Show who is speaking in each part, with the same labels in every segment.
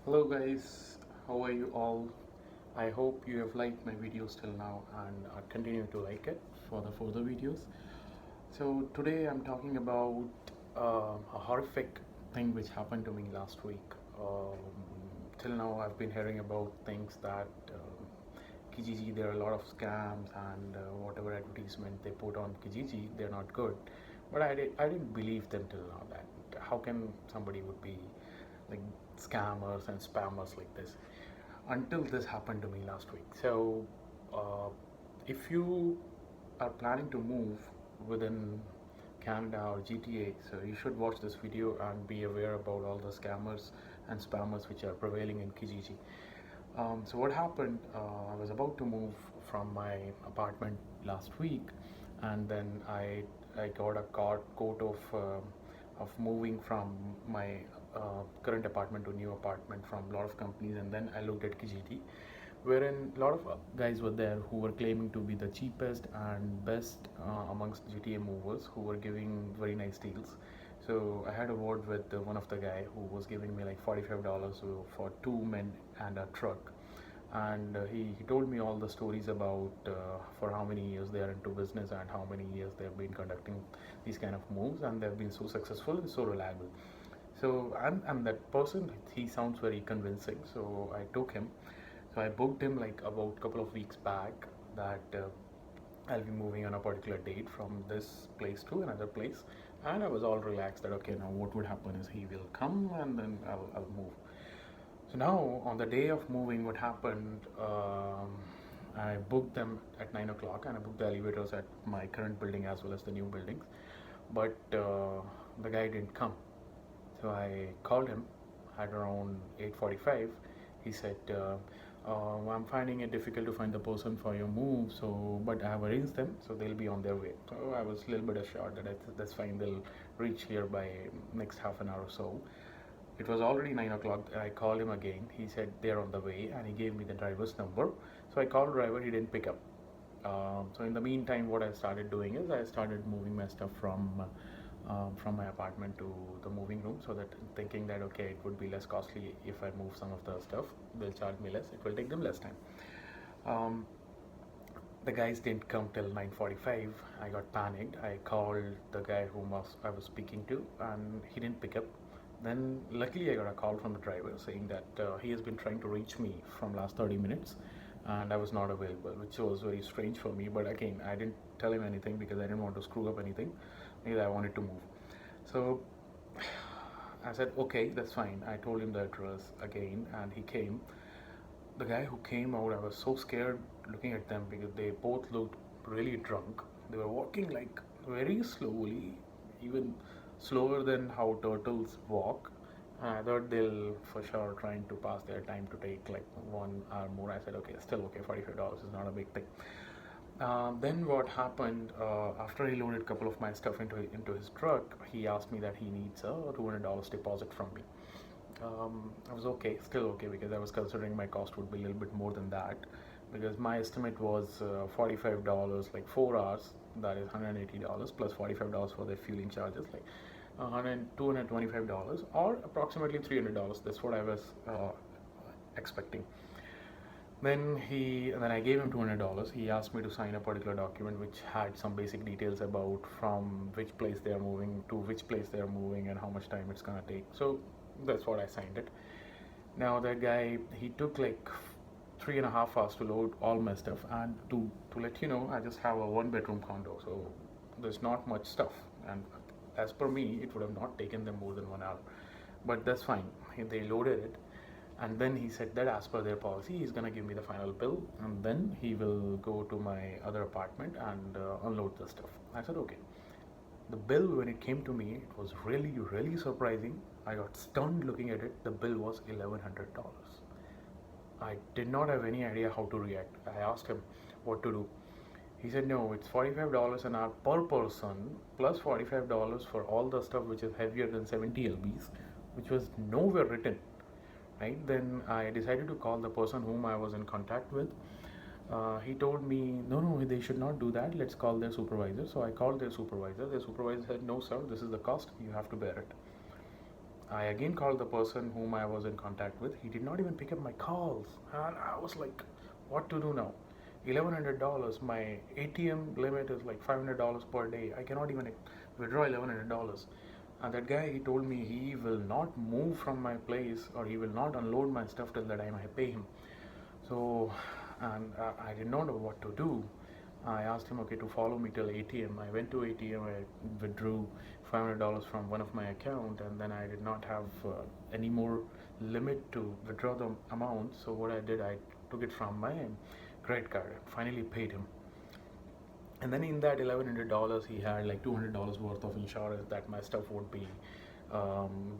Speaker 1: Hello guys, how are you all? I hope you have liked my videos till now and continue to like it for the further videos. So today I'm talking about a horrific thing which happened to me last week. Till now I've been hearing about things that Kijiji, there are a lot of scams and whatever advertisement they put on Kijiji, they're not good. But I didn't believe them till now that how can somebody would be like scammers and spammers like this until this happened to me last week. So uh, if you are planning to move within Canada or GTA, so you should watch this video and be aware about all the scammers and spammers which are prevailing in Kijiji. So what happened? I was about to move from my apartment last week, and then I got a quote of moving from my current apartment to new apartment from a lot of companies, and then I looked at Kijiji, wherein a lot of guys were there who were claiming to be the cheapest and best amongst GTA movers who were giving very nice deals. So I had a word with one of the guy who was giving me like $45 for two men and a truck, and he told me all the stories about for how many years they are into business and how many years they have been conducting these kind of moves, and they've been so successful and so reliable. So I'm that person. He sounds very convincing. So I took him. So I booked him like about a couple of weeks back that I'll be moving on a particular date from this place to another place, and I was all relaxed that okay, now what would happen is he will come and then I'll move. So now on the day of moving, what happened? I booked them at 9 o'clock, and I booked the elevators at my current building as well as the new buildings. But the guy didn't come, so I called him at around 8:45. He said, "I'm finding it difficult to find the person for your move. So, but I have arranged them, so they'll be on their way." So I was a little bit assured that that's fine. They'll reach here by next half an hour or so. It was already 9 o'clock. I called him again. He said they're on the way, and he gave me the driver's number. So I called driver. He didn't pick up. So in the meantime, what I started doing is I started moving my stuff from my apartment to the moving room, so that thinking that okay, it would be less costly if I move some of the stuff. They'll charge me less. It will take them less time. Um, the guys didn't come till 9:45. I got panicked. I called the guy whom I was speaking to, and he didn't pick up. Then luckily I got a call from the driver saying that he has been trying to reach me from last 30 minutes, and I was not available, which was very strange for me. But again, I didn't tell him anything because I didn't want to screw up anything, because I wanted to move. So I said, okay, that's fine. I told him the address again, and he came. The guy who came out, I was so scared looking at them because they both looked really drunk. They were walking like very slowly, even slower than how turtles walk. I thought they'll for sure trying to pass their time to take like 1 hour more. I said, okay, still okay, $45 is not a big thing. Then what happened after he loaded a couple of my stuff into his truck, he asked me that he needs a $200 deposit from me. I was okay, still okay, because I was considering my cost would be a little bit more than that, because my estimate was $45, like 4 hours, that is $180 plus $45 for the fueling charges, like $225 or approximately $300. That's what I was expecting. Then I gave him $200. He asked me to sign a particular document which had some basic details about from which place they are moving to which place they are moving and how much time it's gonna take. So that's what I signed it. Now that guy, he took like 3.5 hours to load all my stuff, and to let you know, I just have a one-bedroom condo, so there's not much stuff. And as per me, it would have not taken them more than 1 hour, but that's fine. They loaded it, and then he said that as per their policy, he's gonna give me the final bill, and then he will go to my other apartment and unload the stuff. I said okay. The bill, when it came to me, it was really, really surprising. I got stunned looking at it. The bill was $1,100. I did not have any idea how to react. I asked him what to do. He said, no, it's $45 an hour per person, plus $45 for all the stuff which is heavier than 70 lbs, which was nowhere written. Right? Then I decided to call the person whom I was in contact with. He told me, no, they should not do that. Let's call their supervisor. So I called their supervisor. Their supervisor said, no, sir, this is the cost. You have to bear it. I again called the person whom I was in contact with. He did not even pick up my calls, and I was like, "What to do now? $1,100. My ATM limit is like $500 per day. I cannot even withdraw $1,100." And that guy, he told me he will not move from my place, or he will not unload my stuff till the time I pay him. So, and I did not know what to do. I asked him, okay, to follow me till ATM. I went to ATM. I withdrew $500 from one of my account, and then I did not have any more limit to withdraw the amount. So what I did, I took it from my credit card and finally paid him. And then in that $1,100, he had like $200 worth of insurance that my stuff would be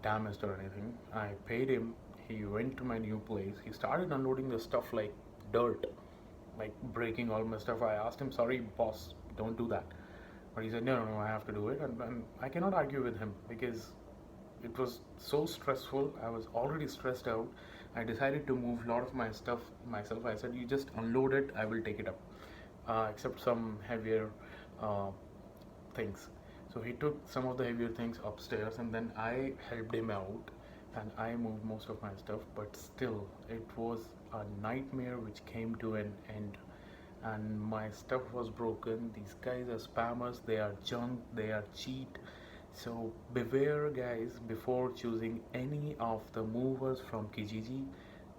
Speaker 1: damaged or anything. I paid him. He went to my new place. He started unloading the stuff like dirt, like breaking all my stuff. I asked him, sorry, boss, don't do that. But he said, no, no, no, I have to do it. And I cannot argue with him because it was so stressful. I was already stressed out. I decided to move a lot of my stuff myself. I said, you just unload it, I will take it up, except some heavier uh, things. So he took some of the heavier things upstairs, and then I helped him out and I moved most of my stuff. But still, it was a nightmare which came to an end, and my stuff was broken. These guys are spammers, they are junk, they are cheat. So beware, guys, before choosing any of the movers from Kijiji.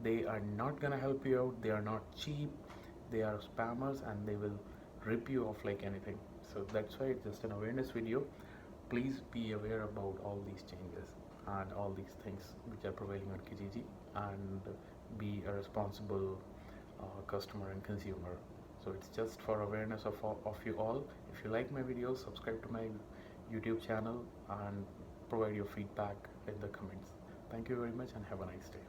Speaker 1: They are not gonna help you out, they are not cheap, they are spammers, and they will rip you off like anything. So that's why it's just an awareness video. Please be aware about all these changes and all these things which are prevailing on Kijiji, and be a responsible customer and consumer. So it's just for awareness of you all. If you like my videos, subscribe to my YouTube channel and provide your feedback in the comments. Thank you very much and have a nice day.